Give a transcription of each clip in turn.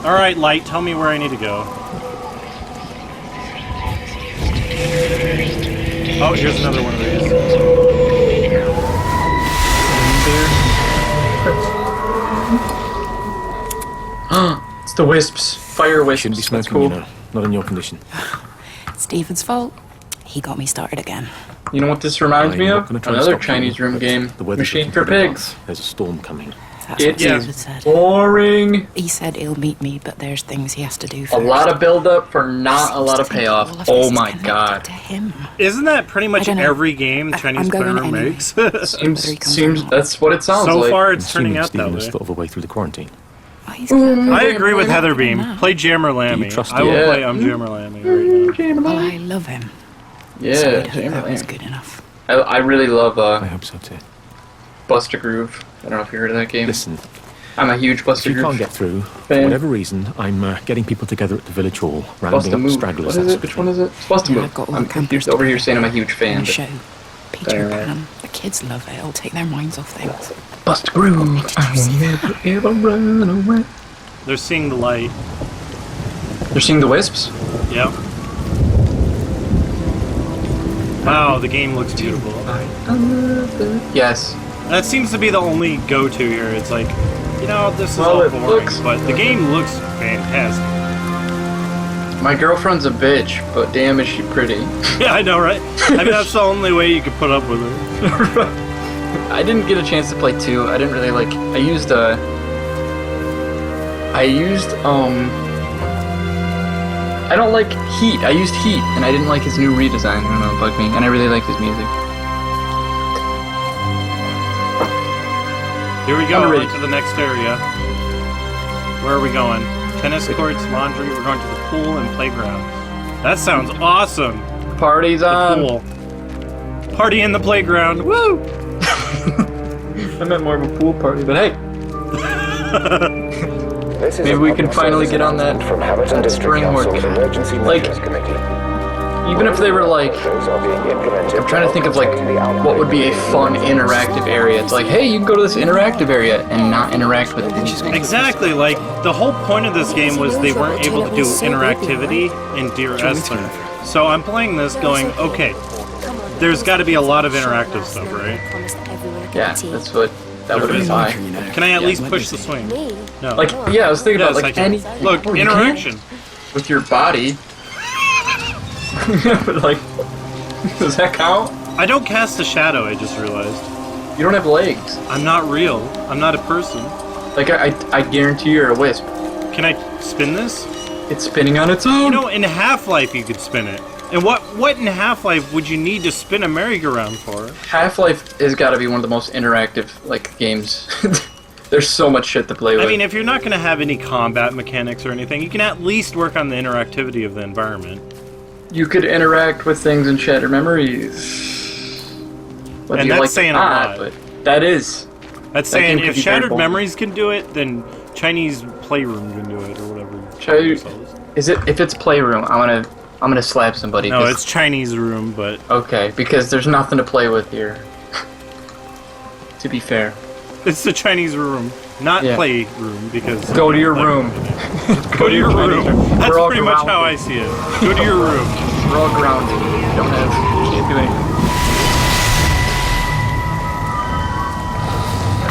Alright, Light, tell me where I need to go. Oh, here's another one of these. It's the wisps. Fire wisps. Shouldn't be smoking, cool. you know. Not in your condition. It's Stephen's fault. He got me started again. You know what this reminds me of? Gonna try and Another stop Chinese you, room but game. the weather's Machine looking for pretty pigs. rough. There's a storm coming. That's It what is Stephen said. boring. He said he'll meet me, but there's things he has to do A first. lot of build up for not a lot of Seems to think payoff. all of Oh this is my connected god. to him. Isn't that pretty much I don't know. every game the Chinese I'm going player anyway. makes? Seems that's what it sounds So like. far, it's Assuming turning out that Stephen has way. thought of a way through the quarantine. Oh, he's clever. I agree with Heather Beam. now. Play Jammer Lammy. trust I will him? play Yeah. Jammer Lammy right now. Well, I love him. So Yeah, I'd hope that was good enough. I really love I hope so too. Bust a Groove. I don't know if you heard of that game. Listen, I'm a huge Bust if a you Groove can't get through, for fan. whatever reason, I'm getting people together at the village hall, Bust a rounding up Move. stragglers. What is that it? sort Which of one thing. is it? It's Bust a Yeah, Move. I've got all I'm the campers over here saying I'm a huge fan. And But show. Peter Alright. Pan. The kids love it. It'll take their minds off things. Bust a Groove. I will never ever run away. They're seeing the light. They're seeing the wisps? Yep. Wow, the game looks beautiful. Yes. That seems to be the only go-to here. It's like, you know, this is Well, all it boring, looks- but the game looks fantastic. My girlfriend's a bitch, but damn is she pretty. Yeah, I know, right? I mean, that's the only way you could put up with her. I didn't get a chance to play 2. I didn't really like. I used I don't like Heat. I used Heat, and I didn't like his new redesign. I don't know, it bugged me, and I really liked his music. Here we go, Underrated. right to the next area. Where are we going? Tennis courts, laundry, we're going to the pool and playground. That sounds awesome! Party's The on. pool. Party in the playground, woo! I meant more of a pool party, but hey, maybe we can finally get on that spring work. Like, even if they were like, I'm trying to think of like what would be a fun interactive area. It's like, hey, you can go to this interactive area and not interact with anything. Exactly, like, the whole point of this game was they weren't able to do interactivity in Dear Esther. So I'm playing this going, okay, there's got to be a lot of interactive stuff, right? Yeah, that's what that would imply. Can I at least push the swing? No. Like, yeah, I was thinking Yes, about I like can. any Look, Oh, you interaction. can't? With your body. But like, does that count? I don't cast a shadow, I just realized. You don't have legs. I'm not real. I'm not a person. Like I guarantee you're a wisp. Can I spin this? It's spinning on its own. You know, in Half-Life you could spin it. And what in Half-Life would you need to spin a merry-go-round for? Half-Life has got to be one of the most interactive like games. There's so much shit to play with. I mean, if you're not going to have any combat mechanics or anything, you can at least work on the interactivity of the environment. you could interact with things and shatter memories. Whether And you that's like it saying or a not, lot. but that is. That's That saying game could if be very Shattered boring. Memories can do it, then Chinese Playroom can do it, or whatever. Is it? If it's Playroom, I'm gonna slap somebody. No, 'cause- it's Chinese Room, but okay because there's nothing to play with here. To be fair, it's the Chinese Room, not Yeah. Playroom, because... go to your room. Go to your room. That's We're all pretty much grounded. how I see it. Go to your room. We're all grounded. You don't have. You can't do anything.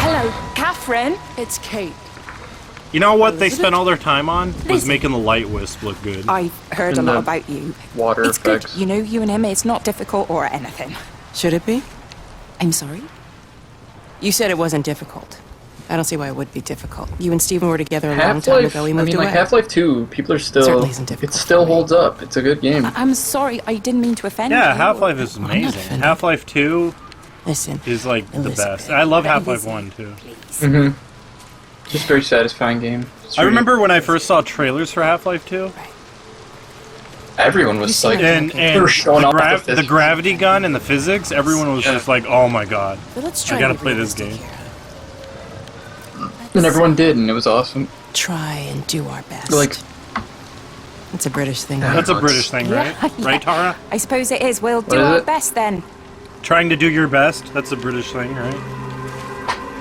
Hello, Catherine. It's Kate. You know what they spent all their time on? Was Listen. making the light wisp look good. I've heard a And lot the about you. Water It's effects. good. You know, you and him, it's not difficult or anything. Should it be? I'm sorry? You said it wasn't difficult. I don't see why it would be difficult. You and Steven were together a long time Half-Life. ago. We I moved mean, away. like Half-Life 2. People are still. Certainly isn't difficult It still for me. holds up. It's a good game. I'm sorry. I didn't mean to offend you. Yeah, Half-Life is I'm not amazing. offended. Half-Life 2 Listen, is like the Elizabeth. best. I love Half-Life 1 too. Mm-hmm. Just very satisfying game. I remember when I first saw trailers for Half-Life 2, everyone was You like, seem and They were showing the, off with the the physics. gravity gun and the physics, everyone was Yeah. just like, "Oh my god!" But let's try I gotta to be play this realistic game. here. and everyone did, and it was awesome. Try and do our best. Like, It's a British thing. Yeah. right? That's a British thing, right? Yeah. Right, Tara? I suppose it is. We'll do is our it? best then. Trying to do your best. That's a British thing, right?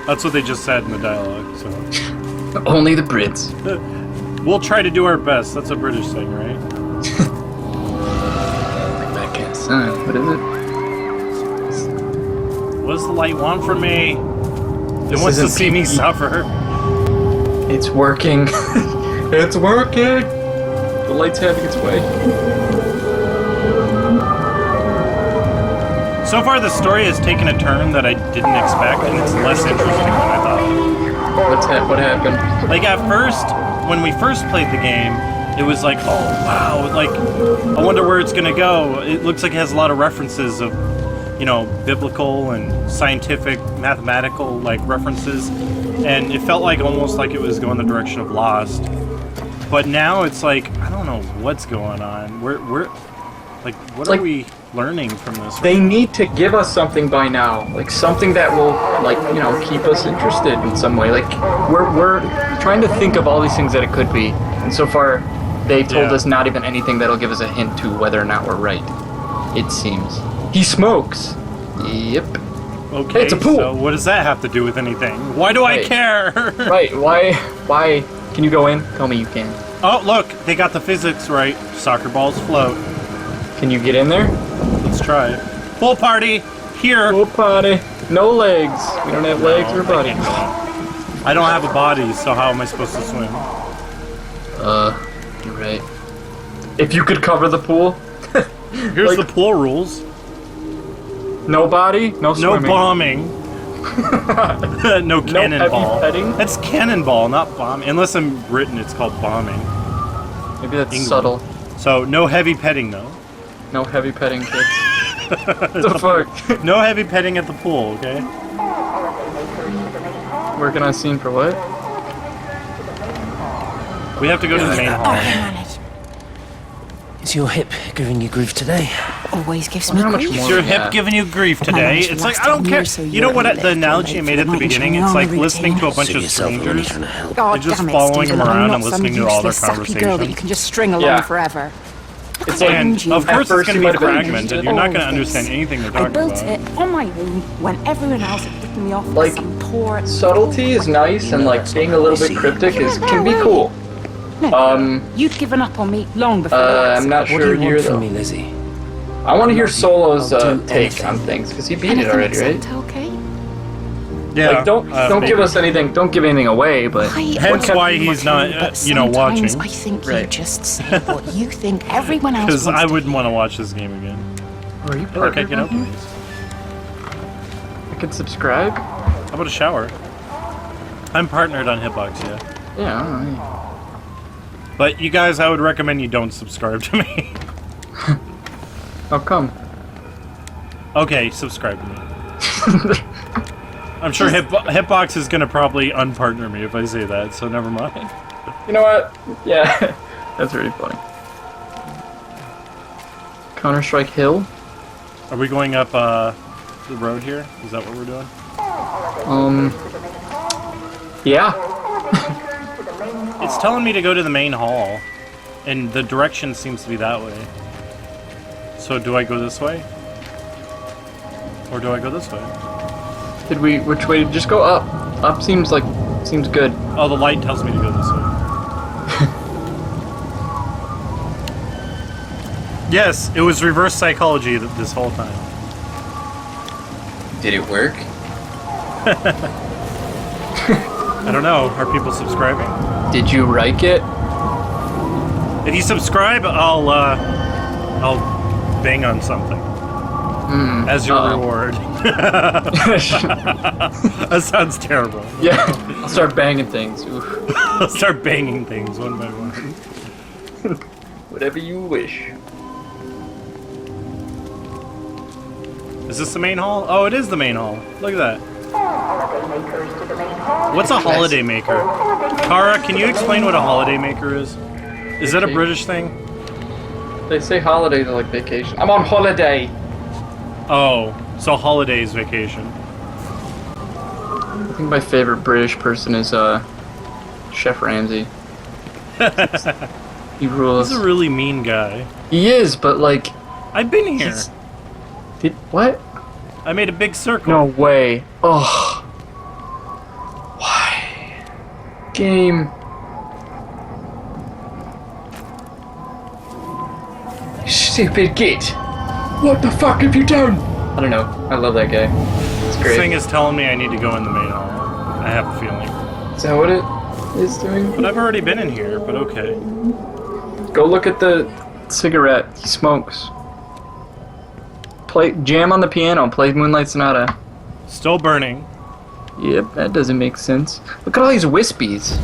That's what they just said in the dialogue. So only the Brits. We'll try to do our best. That's a British thing, right? That can't sign. What is it? What does the light want from me? It wants to isn't see me PvE. suffer. It's working. It's working. The light's having its way. So far, the story has taken a turn that I didn't expect, and it's less interesting than I thought. What happened? Like, at first, when we first played the game, it was like, oh, wow, like, I wonder where it's gonna go. It looks like it has a lot of references of, you know, biblical and scientific, mathematical, like, references. And it felt like almost like it was going the direction of Lost. But now it's like, I don't know what's going on. We're like, what are Like- we learning from this? They need to give us something by now, like something that will, like, you know, keep us interested in some way. Like we're trying to think of all these things that it could be, and so far they told Yeah. us not even anything that'll give us a hint to whether or not we're right. It seems he smokes. Yep. Okay, It's a pool. so what does that have to do with anything? Why do I Right. care? Right? Why? Can you go in? Tell me you can. Oh, look, they got the physics right. Soccer balls float. Can you get in there? Let's try it. Pool party here. Pool party. No legs. We don't have legs or I body. can't go in. I don't have a body, so how am I supposed to swim? You're right. If you could cover the pool. Here's Like- the pool rules. No body, no No swimming. bombing. No cannonball. heavy petting? That's cannonball, not bombing. Unless I'm Britain, it's called bombing. Maybe that's England. subtle. So no heavy petting, though. No heavy petting, kids. What the fuck? No heavy petting at the pool, okay? Working on scene for what? We have to go to the main hall. Is your hip giving you grief today? Always gives I me wonder how much grief. more- Is your hip Yeah. giving you grief My today? lunch It's like, I lasted don't care. years, so You know what you're the late analogy I for made the at the night beginning? train It's on like the listening to a routine. bunch Suit of yourself and strangers. trying to help. God You're just damn it, following Stephen, them I'm around not and some listening to all their useless, sappy girl that you conversations. can just string along Yeah. forever. It's like, And of At course it's first going you to be might have been fragmented. interested. You're not All going to of this. understand anything they're I talking built about. it on my own when everyone else had written me off Like, as some poor... subtlety is nice, and like being a little bit cryptic can be cool. No, you'd given up on me long before that. I'm not What do sure you here want from though. me, Lizzie? I want to hear Solo's I'll do take anything. on things because he beat it Anything already, right? except okay? Yeah. Like, don't maybe. give us anything. Don't give anything away, but Hence why he's not, But you know, sometimes watching. I think you Right. just say what you think everyone else Because wants I to wouldn't want to watch this game again. are you Okay, partnered get up, with me? please. I could subscribe. How about a shower? I'm partnered on Hitbox, yeah. Yeah. I don't know. But you guys, I would recommend you don't subscribe to me. How come? Okay, subscribe to me. I'm sure Hitbox is going to probably unpartner me if I say that, so never mind. You know what? Yeah, that's really funny. Counter-Strike Hill. Are we going up the road here? Is that what we're doing? Yeah. It's telling me to go to the main hall, and the direction seems to be that way. So do I go this way? Or do I go this way? Did we? Which way? Just go up. Up seems good. Oh, the light tells me to go this way. Yes, it was reverse psychology this whole time. Did it work? I don't know. Are people subscribing? Did you like it? If you subscribe, I'll bang on something as your uh-oh. reward. That sounds terrible. Yeah. I'll start banging things. Oof. I'll start banging things one by one. Whatever you wish. Is this the main hall? Oh, it is the main hall. Look at that. What's a holiday maker? Kara, can you explain what a holiday maker is? Is that a British thing? They say holidays are like vacation. I'm on holiday. Oh, so holidays vacation. I think my favorite British person is Chef Ramsay. He rules. He's a really mean guy. He is, but like, I've been here. did what? I made a big circle. No way. Oh. Why? Game. stupid git! What the fuck have you done? I don't know. I love that guy. It's This great. thing is telling me I need to go in the main hall. I have a feeling. Is that what it is doing? But I've already been in here, but okay. Go look at the cigarette. He smokes. Play jam on the piano. Play Moonlight Sonata. Still burning. Yep, that doesn't make sense. Look at all these wispies.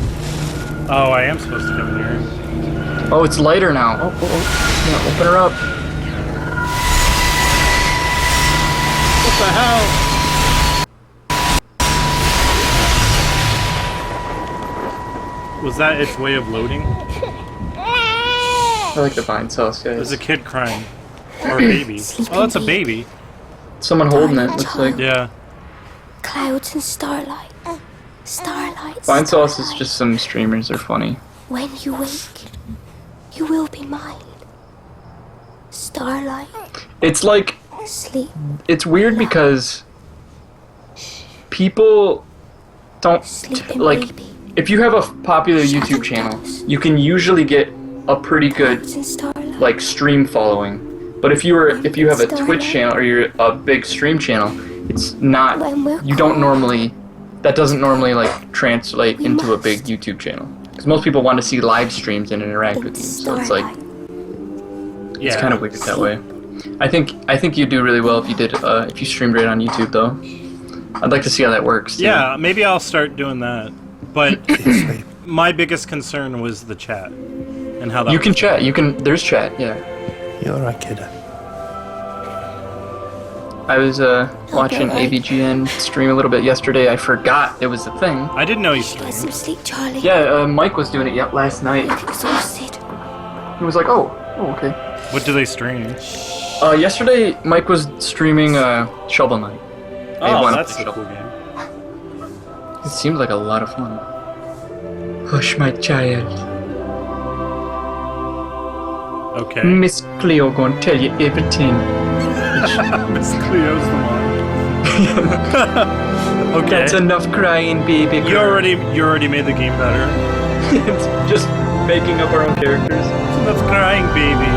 Oh, I am supposed to come in here. Oh, it's lighter now. Oh. Yeah, open her up. What the hell? Was that its way of loading? I like the vine sauce, guys. There's a kid crying. Or a baby. Oh, that's a baby. Someone holding it, looks like. Yeah. Clouds and starlight. Starlight. Vine sauce is just some streamers are funny. When you wake, you will be mine. Starlight. It's like, Sleep. it's weird because people don't, Sleeping like, baby. if you have a popular YouTube channel, you can usually get a pretty good, Clouds and starlight. like, stream following. But if you have a Twitch channel or you're a big stream channel, it's not, you don't normally, that doesn't normally, like, translate into a big YouTube channel. Because most people want to see live streams and interact with you, so it's like, Yeah. it's kind of weird that way. I think you do really well if you did if you streamed right on YouTube though. I'd like to see how that works. Too. Yeah, maybe I'll start doing that. But my biggest concern was the chat and how that You can was chat. You can. There's chat. Yeah. You're right, kid. I was watching AVGN stream a little bit yesterday. I forgot it was a thing. I didn't know you Get streamed. some sleep, Charlie. Yeah, Mike was doing it last night. You're exhausted. He was like, oh, okay. What do they stream? Yesterday Mike was streaming Shovel Knight. Oh, wanna that's play a Shovel. cool game. It seemed like a lot of fun. Hush, my child. Okay. Miss Cleo gonna tell you everything. Miss Cleo's the one. Okay. That's enough crying, baby girl. You already made the game better. It's just making up our own characters. Enough crying, baby.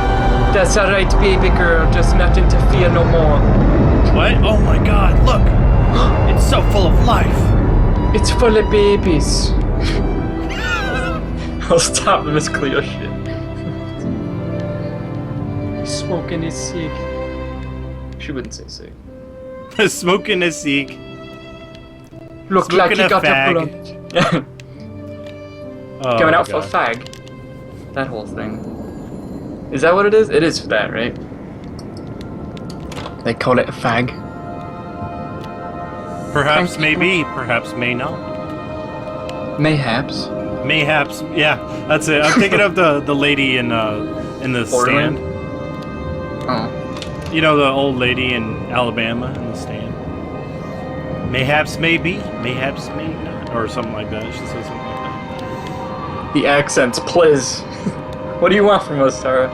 That's alright, baby girl. Just not interfere no more. What? Oh my god, look! It's so full of life! It's full of babies. I'll stop the Miss Cleo shit. Smoking is sick. She wouldn't say sick. Smoking a Seek. Look Smoking like he a got fag. a blunt. Yeah. Oh, Going out for a God. fag. That whole thing. Is that what it is? It is that, right? They call it a fag. Perhaps Thank you. maybe, perhaps may not. Mayhaps. Mayhaps, yeah, that's it. I'm thinking of the lady in the Portland? stand. Oh. You know, the old lady in Alabama in the stand. Mayhaps maybe, mayhaps may not, or something like that. She says something like that. The accents, please. What do you want from us, Tara?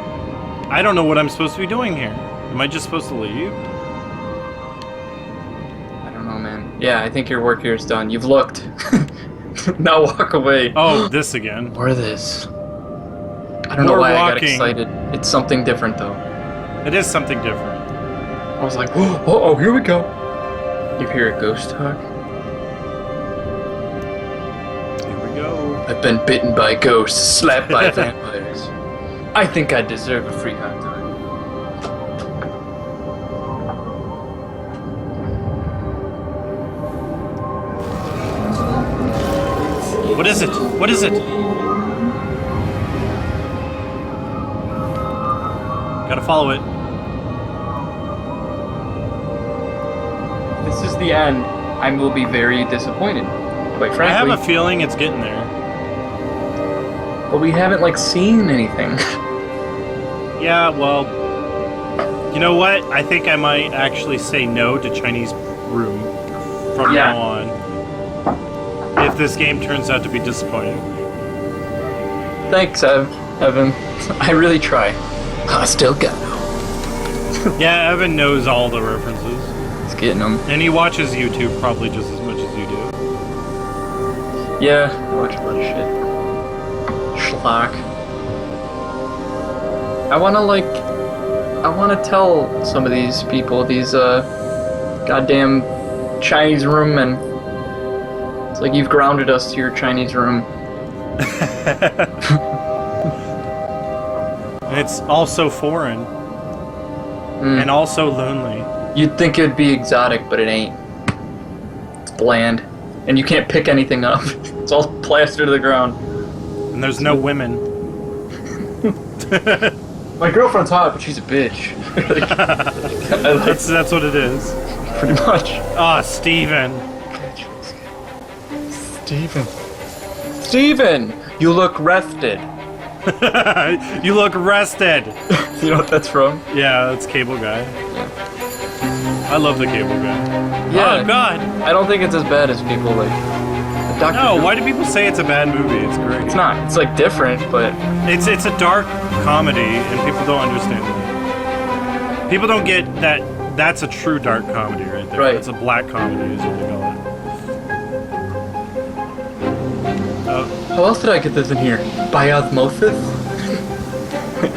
I don't know what I'm supposed to be doing here. Am I just supposed to leave? I don't know, man. Yeah, I think your work here is done. You've looked. Now walk away. Oh, this again. Or this. I don't know More why I got walking. excited. It's something different, though. It is something different. I was like, oh, here we go. You hear a ghost talk? Here we go. I've been bitten by ghosts, slapped by vampires. I think I deserve a free hot dog. What is it? What is it? Gotta follow it. This is the end. I will be very disappointed, quite I frankly. have a feeling it's getting there. But we haven't, like, seen anything. Yeah, well, you know what? I think I might actually say no to Chinese room from Yeah. now on. If this game turns out to be disappointing. Thanks, Evan. I really try. I still got no. Yeah, Evan knows all the references. It's getting them. And he watches YouTube probably just as much as you do. Yeah, I watch a lot of shit. Schlock. I wanna, like, I want to tell some of these people, these goddamn Chinese room men. It's like you've grounded us to your Chinese room. And it's also foreign. And also lonely. You'd think it'd be exotic, but it ain't. It's bland. And you can't pick anything up. It's all plastered to the ground. And there's no women. My girlfriend's hot, but she's a bitch. That's what it is. Pretty much. Ah, Steven. Steven! You look rested. You look rested. You know what that's from? Yeah, that's Cable Guy. I love the Cable Guy. Yeah. Oh, God. I don't think it's as bad as people like. Dr. No, Who. why do people say it's a bad movie? It's great. It's not. It's like different, but It's a dark comedy, and people don't understand it. People don't get that. That's a true dark comedy right there. Right. It's a black comedy, is what they call it. how else did I get this in here? By osmosis?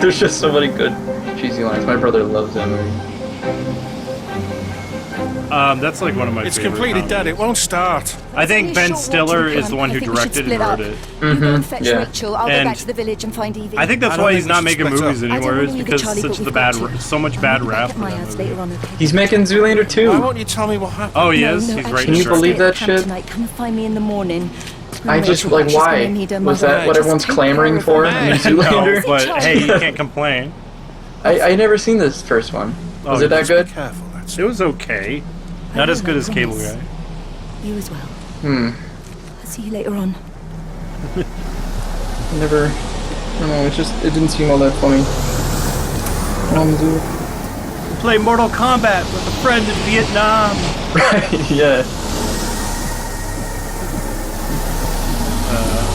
There's just so many good cheesy lines. My brother loves that movie. That's like one of my It's favorite completely comedies. dead. It won't start. I think Ben Stiller is the one who directed and wrote it. Yeah. Rachel. I'll And go back to the village and find Evie. I think that's I don't why think he's we not should making split movies up. anymore. I don't Is know because Charlie, such but the we've bad, got to. so much bad rap. At for my that house movie. later on, okay? He's making Zoolander 2. Why won't you tell me what happened? Oh, he is. No, He's actually, writing. Can you she's short. believe staying that at camp shit? Tonight. Come and find me in the morning. I just Rachel, like she's gonna why? need her Was mother. that what Just everyone's take clamoring care for of in her. No, Zoolander? but hey, you can't complain. I never seen this first one. Was it that Just be good? careful, that's It was okay. Not as good as Cable Guy. You as well. Hmm. I'll see you later on. Never. I don't know. It didn't seem all that funny. Zoo. Play Mortal Kombat with a friend in Vietnam. Yeah.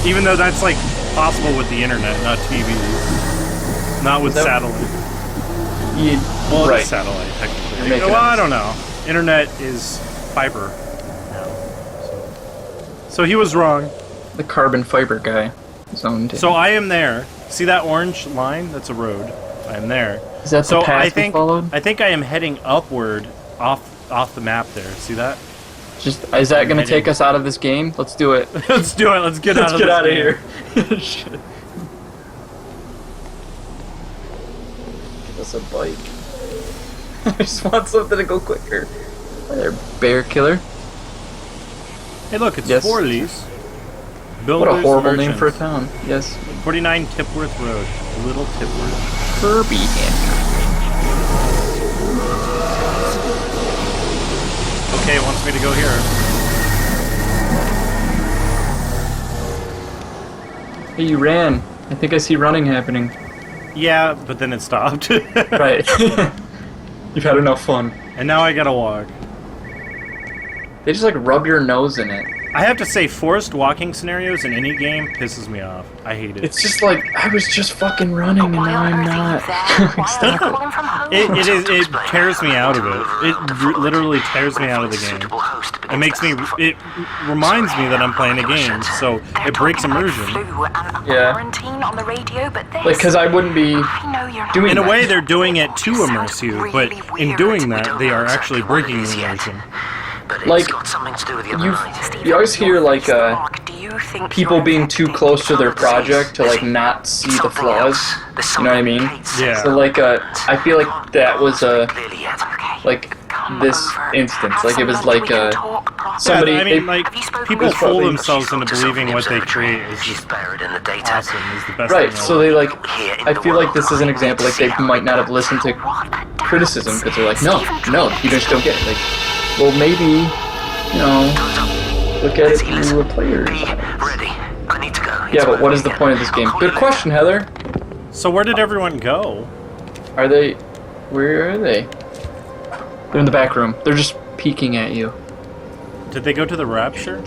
Even though that's like possible with the internet, not TV, not with That- satellite. Yeah. Well, Right. it's satellite technically. You're making Well, up. I don't know. Internet is fiber now. So he was wrong. The carbon fiber guy. Zoned in. So I am there. See that orange line? That's a road. I am there. Is that the So path I we think followed? I think I am heading upward off the map there. See that? Just is that gonna heading- take us out of this game? Let's do it. Let's do it. Let's get Let's out of get this out of game. here. Shit. Give us a bike. I just want something to go quicker. Hi there, bear killer. Hey, look, it's Yes. Forley's. What a Builders horrible name Merchants. for a town. Yes. 49 Tipworth Road. Little Tipworth. Kirby Okay, it wants me to go here. Hey, you ran. I think I see running happening. Yeah, but then it stopped. Right. You've had enough fun. And now I gotta walk. They just like rub your nose in it. I have to say, forced walking scenarios in any game pisses me off. I hate it. It's just like I was just fucking running and now I'm not. Stop it. It tears me out of it. It literally tears me out of the game. It makes me. It reminds me that I'm playing a game, so it breaks immersion. Yeah. Like, cause I wouldn't be doing In a that. way, they're doing it to immerse you, but in doing that, they are actually breaking the immersion. Like, you always hear like people being too close to their project to like not see the flaws. You know what I mean? Yeah. So like I feel like that was like this instance. Like it was like somebody. Yeah, I mean, they- like, people fool themselves into believing what they create is just awesome, is the best Right, thing so they like, I feel like this is an example, like they might not have listened to criticism because they're like, no, you just don't get it. Like, well maybe, you know, look at it through a player's eyes. Yeah, but what is the point of this game? Good question, Heather. So where did everyone go? Where are they? They're in the back room. They're just peeking at you. Did they go to the Rapture?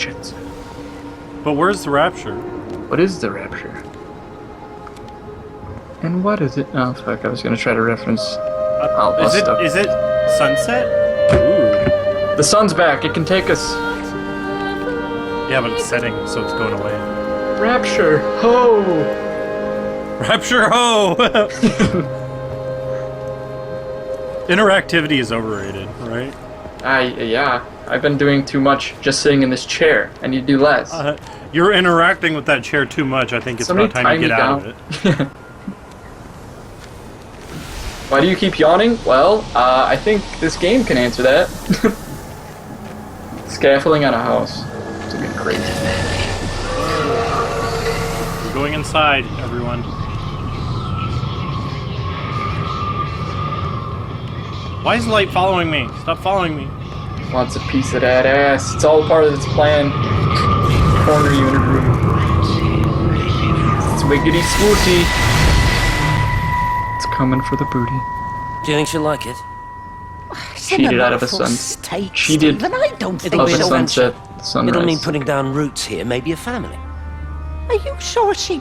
But where's the Rapture? What is the Rapture? And what is it? Oh fuck, I was gonna try to reference. Is it sunset? Ooh. The sun's back, it can take us. Yeah, but it's setting, so it's going away. Rapture, ho! Rapture ho! Interactivity is overrated, right? Yeah. I've been doing too much just sitting in this chair. I need to do less. You're interacting with that chair too much. I think it's Somebody about time you get tie out me of it. Why do you keep yawning? Well, I think this game can answer that. Scaffolding on a house. It's gonna be great. We're going inside, everyone. Why is the light following me? Stop following me. Wants a piece of that ass. It's all part of its plan. Corner you in a room. It's wiggity swooty. It's coming for the booty. Do you think she'll like it? Cheated out of a sun. Cheated Stephen, I don't think of a she'll. sunset. It'll mean Sunrise. putting down roots here, maybe a family. Are you sure she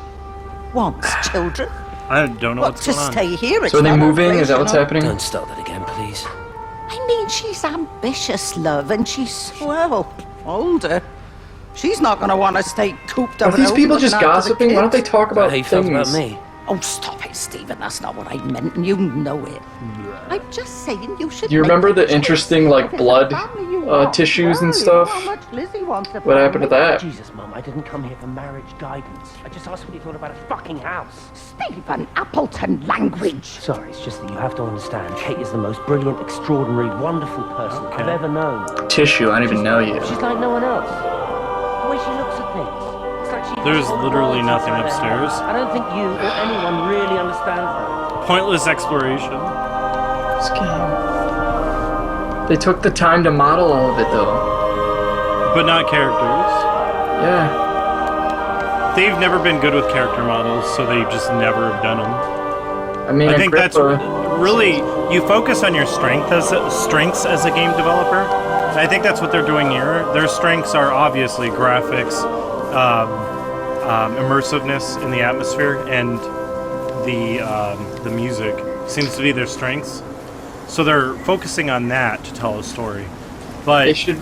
wants children? I don't know What, what's to going on. stay here? So are they moving? Is that what's happening? Don't start that again, please. I mean, she's ambitious, love, and she's, well, older. She's not going to want to stay cooped up. Are these people just gossiping? Why don't they talk about How you felt things? about me? Oh, stop it, Stephen. That's not what I meant, and you know it. I'm just saying you should. Do you remember make the choice. interesting, like, Look at blood, the family you want. tissues and Well, you stuff? know how much Lizzie wants a What happened to family. that? Jesus, Mum, I didn't come here for marriage guidance. I just asked what you thought about a fucking house. Stephen, Appleton language. Sorry, it's just that you have to understand, Kate is the most brilliant, extraordinary, wonderful person I've ever known. Tissue, I don't even know you. She's like no one else. The way she looks at things. It's like she There's literally nothing upstairs. I don't think you or anyone really understands her. Pointless exploration. This game. They took the time to model all of it, though. But not characters. Yeah. They've never been good with character models, so they just never have done them. I mean, I think that's Agrippa- really, you focus on your strengths as a game developer. And I think that's what they're doing here. Their strengths are obviously graphics, immersiveness in the atmosphere, and the music seems to be their strengths. So they're focusing on that to tell a story. But They should.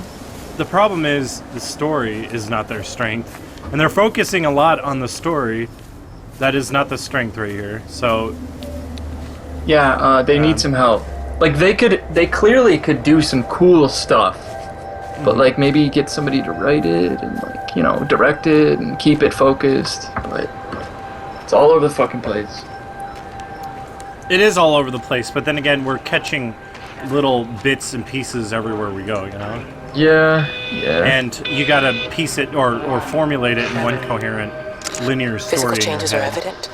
the problem is the story is not their strength, and they're focusing a lot on the story. That is not the strength right here. So Yeah, they need some help. Like they clearly could do some cool stuff, but like maybe get somebody to write it and like direct it and keep it focused. But it's all over the fucking place. it is all over the place. But then again, we're catching little bits and pieces everywhere we go. Yeah. And you gotta piece it or formulate it in one coherent linear story. Physical in your changes are head. evident.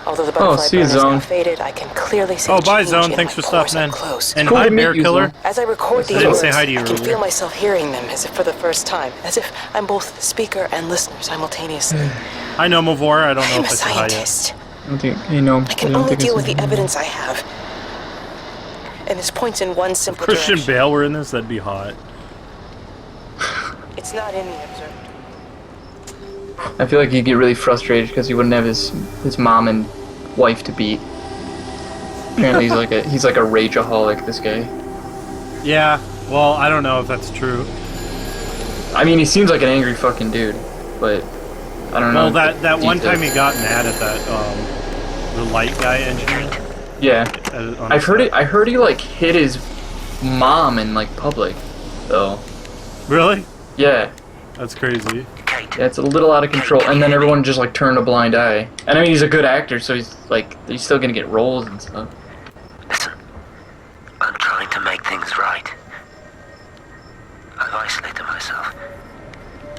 Although the butterfly see you, burn is now Zone. faded, I can clearly see Oh, a bye, change Zone. in Thanks my for pores stopping up in. close. And Cool hi, to meet Bear you, Killer. Zone. As I record these didn't words, say hi to you I can earlier. feel myself hearing them as if for the first time, as if I'm both speaker and listener simultaneously. I know Mavor. I don't know I'm if a I said hi yet. scientist. I don't think I can only deal with the evidence I have. And this points in one simple Christian direction. Bale were in this, that'd be hot. It's not in the observed. I feel like he'd get really frustrated because he wouldn't have his mom and wife to beat. Apparently he's like a rageaholic, this guy. Yeah, well, I don't know if that's true. I mean, he seems like an angry fucking dude, but I don't know. Well, that one details. time he got mad at that, the light guy engineer. Yeah, On I've heard set. it. I heard he like hit his mom in like public, though. Really? Yeah, That's crazy. yeah, it's a little out of control. And then everyone just like turned a blind eye. And I mean, he's a good actor, so he's still gonna get roles and stuff. Listen, I'm trying to make things right. I've isolated myself.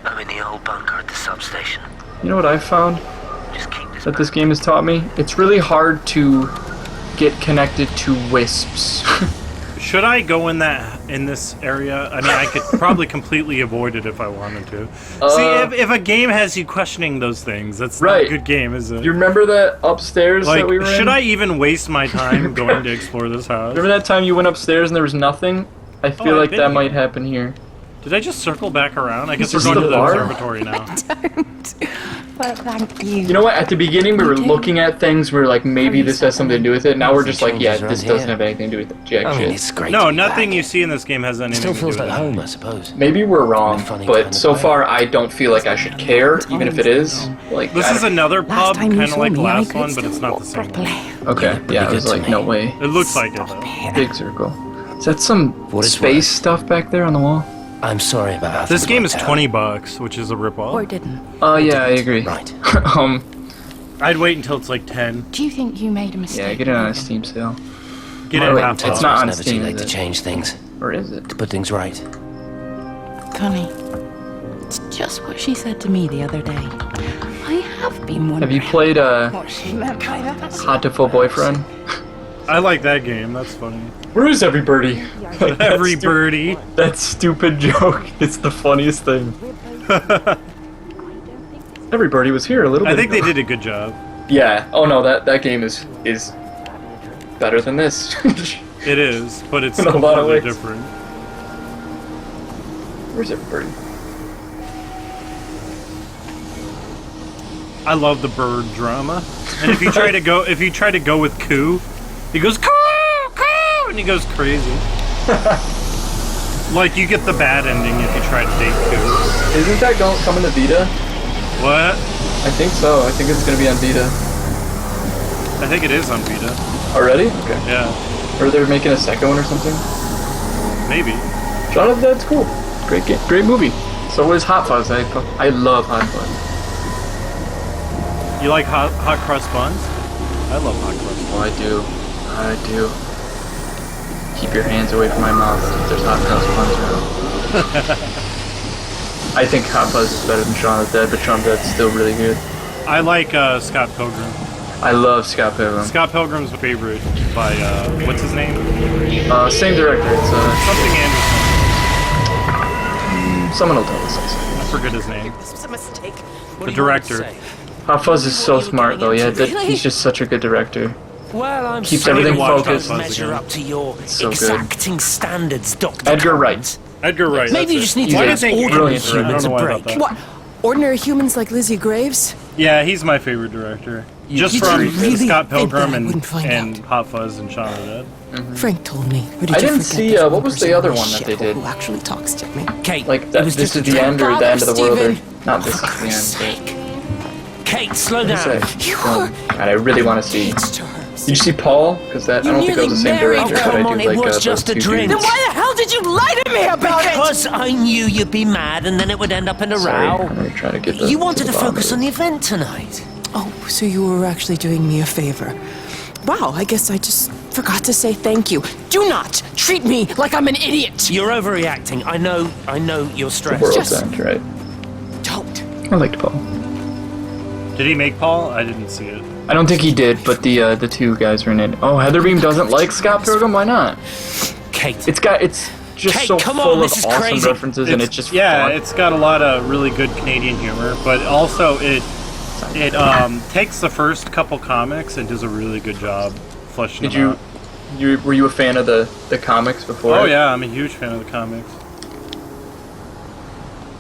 I'm in the old bunker at the substation. You know what I've found Just keep this that this game has taught me? It's really hard to get connected to wisps. Should I go in this area? I mean, I could probably completely avoid it if I wanted to. See, if a game has you questioning those things, that's not Right. a good game, is Do it? you remember that upstairs Like, that we were in? should I even waste my time going to explore this house? Remember that time you went upstairs and there was nothing? I feel I've like been that here. might happen here. Did I just circle back around? I guess we're Is going this to the the bar? observatory now. Well, thank you. You know what? At the beginning, we were looking at things. We were like, maybe this has something to do with it. Now we're just like, yeah, this doesn't have anything to do with jack I mean, shit. it's great. No, to be nothing back. you see in this game has anything Still to do feels with like it. home, I suppose. Maybe we're wrong, In a funny but kind so of way. far, I don't feel like I should care, even if it is. Like, This I is don't- another Last pub, time you kind of saw like the me, I last could one, but it's still not the walk same. properly. Okay, pretty yeah, I good was to like, me. no way. It looks like it, though. Big circle. Is that some What it's space worth. stuff back there on the wall? I'm sorry about how This things game is worked out. $20, which is a Or ripoff. didn't. Oh, yeah, I agree. Right. I'd wait until it's like 10. Do you think you made a mistake? Yeah, get it on a Steam sale. Get Oh, it wait, half it's off. not on never Steam, too late is to it? change things, Or is it? to put things right. Funny. It's just what she said to me the other day. I have been Have wondering you played what she meant by that. Hot to Full Boyfriend? I like that game. That's funny. Where is everybody? Every birdie. That stupid joke. It's the funniest thing. Everybody was here a little bit I think they ago. did a good job. Yeah. Oh no, that game is better than this. It is, but it's In a lot of completely ways. different. Where's everybody? I love the bird drama. And if you try to go with Coo, he goes Coo, Coo, and he goes crazy. Like you get the bad ending if you try to date Coo. Isn't that coming to Vita? What? I think so. I think it's gonna be on Vita. I think it is on Vita. Already? Okay. Yeah, Or they're making a second one or something? maybe. Shaun of the Dead's cool. Great game. Great movie. So is Hot Fuzz. I love Hot Fuzz. You like hot crust buns? I love hot crust buns. Oh, I do. I do. Keep your hands away from my mouth. There's hot crust buns around. I think Hot Fuzz is better than Shaun of the Dead, but Shaun of the Dead's still really good. I like Scott Pilgrim. I love Scott Pilgrim. Scott Pilgrim's favorite by what's his name? Same director. It's Something Anderson. someone will tell us. I forget his name. This was a mistake. The director. Hot Fuzz is so smart though. Yeah, he's just such a good director. Well, I'm Keeps sorry everything to focused. measure up to your So good. exacting standards, Dr. Edgar Wright. Collins. Edgar Wright. Maybe you that's just it. need to Why do you give think ordinary brilliant director. humans I a don't know why about break. that. What? Ordinary humans like Lizzie Graves? Yeah, he's my favorite director. Just you from really Scott think that Pilgrim I and wouldn't find Hot Fuzz and Shaun of the Dead. Frank told me. Or did I you didn't forget see, there's what one was the person other in one this that they shithole did? Who actually talks to me? Kate, Like it that. was This just is a the end or the end of the world, or Stephen. not? This is For the Christ's end. sake. Kate, slow But down. it's a film that I really want to see. It's terms. Did you see Paul? Because that I don't think it was the same nearly director, married. but I Oh, come do on, like it was those just a two dream. dudes. Then why the hell did you lie to me about it? Because I knew you'd be mad and then it would end up in a Sorry, row. I'm trying to get the. You wanted to bottom focus of on it. the event tonight. Oh, so you were actually doing me a favor. Wow, I guess I just forgot to say thank you. Do not treat me like I'm an idiot. You're overreacting. I know you're The stressed. world's Just- end, right? Don't. I liked Paul. Did he make Paul? I didn't see it. I don't think he did, but the two guys were in it. Oh, Heather Beam doesn't like Scott Pilgrim. Why not? Kate, It's just Kate, so come on, full this of is awesome crazy. references, and it's just yeah, fun. it's got a lot of really good Canadian humor, but also it takes the first couple comics and does a really good job fleshing Did them you, out. were you a fan of the comics before? Oh yeah, I'm a huge fan of the comics.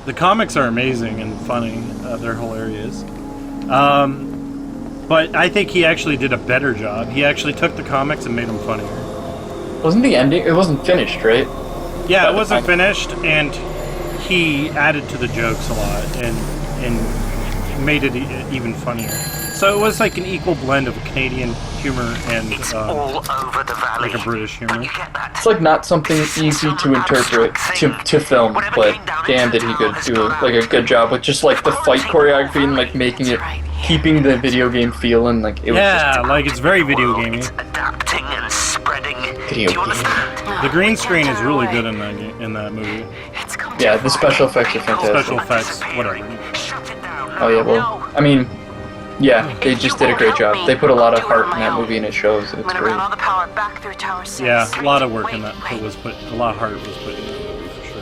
The comics are amazing and funny. They're hilarious. But I think he actually did a better job. He actually took the comics and made them funnier. Wasn't the ending? It wasn't finished, right? Yeah, it wasn't finished, and he added to the jokes a lot and made it even funnier. So it was like an equal blend of Canadian humor and It's all over the valley. like a British humor. You get that? It's like not something easy to interpret to film, but damn, did he do like a good job with just like the fight choreography and like making it, keeping the video game feel, and like it was Yeah, like it's very video gamey. It's adapting and spreading. Video Do you game. understand? The green screen is really good in that movie. It's come Yeah, too the far. special effects are fantastic. Special effects, whatever. Shut it down. Oh yeah, No, well, no. I mean, yeah, they just did a great job. They put a lot of heart in that movie, and it shows. It's I'm gonna great. run all the power back through Tower 6. Yeah, a lot of work in Wait, that. wait. Was put a lot of heart was put in that movie for sure.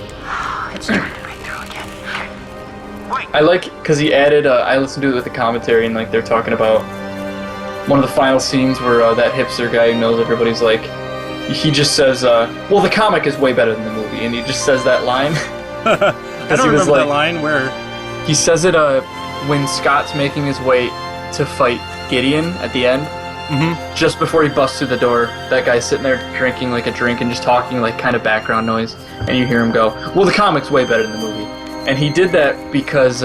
It's starting to break through again. Okay. Wait. I like because he added. I listened to it with the commentary, and like they're talking about one of the final scenes where that hipster guy who knows everybody's like, he just says, "Well, the comic is way better than the movie," and he just says that line. I don't remember that line where... He says it when Scott's making his way to fight Gideon at the end. Mm-hmm. Just before he busts through the door, that guy's sitting there drinking like a drink and just talking like kind of background noise, and you hear him go, "Well, the comic's way better than the movie." And he did that because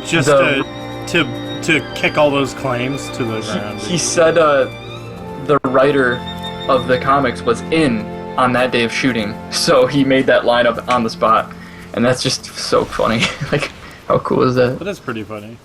just to kick all those claims to the ground. He said the writer of the comics was in on that day of shooting, so he made that line up on the spot, and that's just so funny. Like, how cool is that? But that's pretty funny.